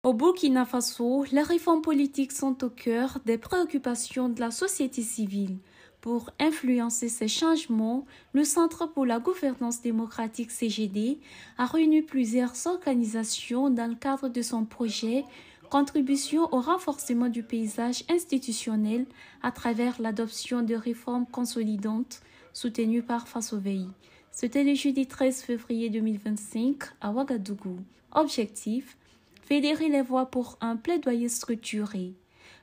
Au Burkina Faso, les réformes politiques sont au cœur des préoccupations de la société civile. Pour influencer ces changements, le Centre pour la gouvernance démocratique CGD a réuni plusieurs organisations dans le cadre de son projet Contribution au renforcement du paysage institutionnel à travers l'adoption de réformes consolidantes soutenues par Fasovei. C'était le jeudi 13 février 2025 à Ouagadougou. Objectif: fédérer les voix pour un plaidoyer structuré.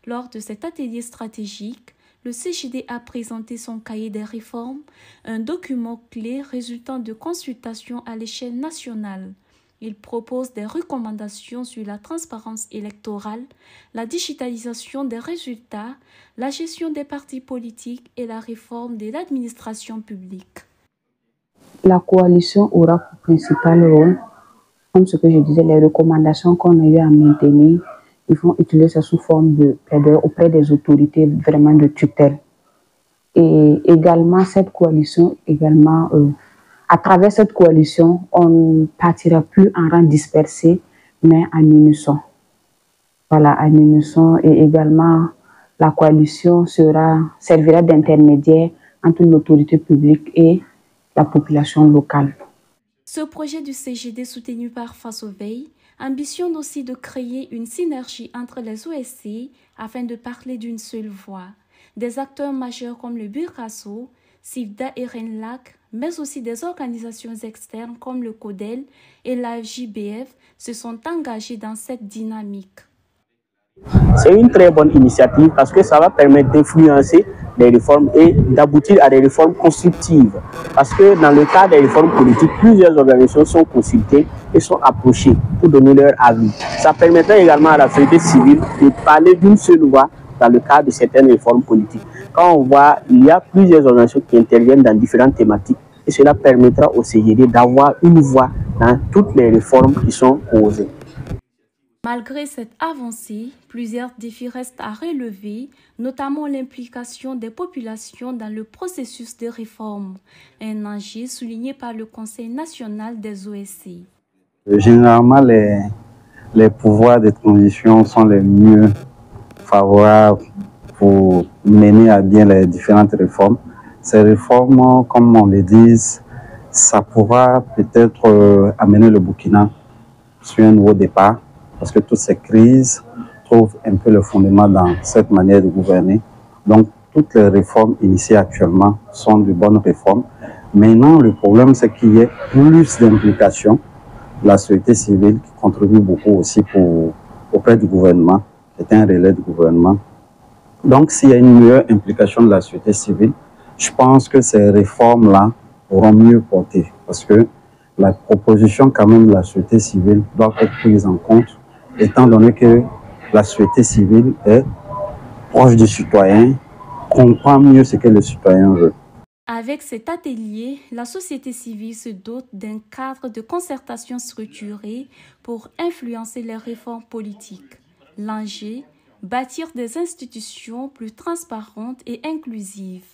Lors de cet atelier stratégique, le CGD a présenté son cahier des réformes, un document clé résultant de consultations à l'échelle nationale. Il propose des recommandations sur la transparence électorale, la digitalisation des résultats, la gestion des partis politiques et la réforme de l'administration publique. La coalition aura pour principal rôle, comme ce que je disais, les recommandations qu'on a eu à maintenir. Ils vont utiliser ça sous forme de plaidoyer auprès des autorités vraiment de tutelle. Et également, cette coalition, à travers cette coalition, on ne partira plus en rang dispersé, mais en unisson. Voilà, en unisson. Et également, la coalition servira d'intermédiaire entre l'autorité publique et la population locale. Ce projet du CGD soutenu par Fasovei ambitionne aussi de créer une synergie entre les OSC afin de parler d'une seule voix. Des acteurs majeurs comme le Burkaso, Sivda et Renlac, mais aussi des organisations externes comme le CODEL et la FJBF se sont engagés dans cette dynamique. C'est une très bonne initiative parce que ça va permettre d'influencer les réformes et d'aboutir à des réformes constructives. Parce que dans le cadre des réformes politiques, plusieurs organisations sont consultées et sont approchées pour donner leur avis. Ça permettra également à la société civile de parler d'une seule voix dans le cadre de certaines réformes politiques. Quand on voit, il y a plusieurs organisations qui interviennent dans différentes thématiques et cela permettra au CGD d'avoir une voix dans toutes les réformes qui sont posées. Malgré cette avancée, plusieurs défis restent à relever, notamment l'implication des populations dans le processus de réforme, un enjeu souligné par le Conseil national des OSC. Généralement, les pouvoirs de transition sont les mieux favorables pour mener à bien les différentes réformes. Ces réformes, comme on le dit, ça pourra peut-être amener le Burkina sur un nouveau départ. Parce que toutes ces crises trouvent un peu le fondement dans cette manière de gouverner. Donc, toutes les réformes initiées actuellement sont de bonnes réformes. Maintenant, le problème, c'est qu'il y ait plus d'implication de la société civile qui contribue beaucoup aussi auprès du gouvernement, qui est un relais du gouvernement. Donc, s'il y a une meilleure implication de la société civile, je pense que ces réformes-là auront mieux porté. Parce que la proposition quand même de la société civile doit être prise en compte, étant donné que la société civile est proche du citoyen, comprend mieux ce que le citoyen veut. Avec cet atelier, la société civile se dote d'un cadre de concertation structuré pour influencer les réformes politiques. L'enjeu: bâtir des institutions plus transparentes et inclusives.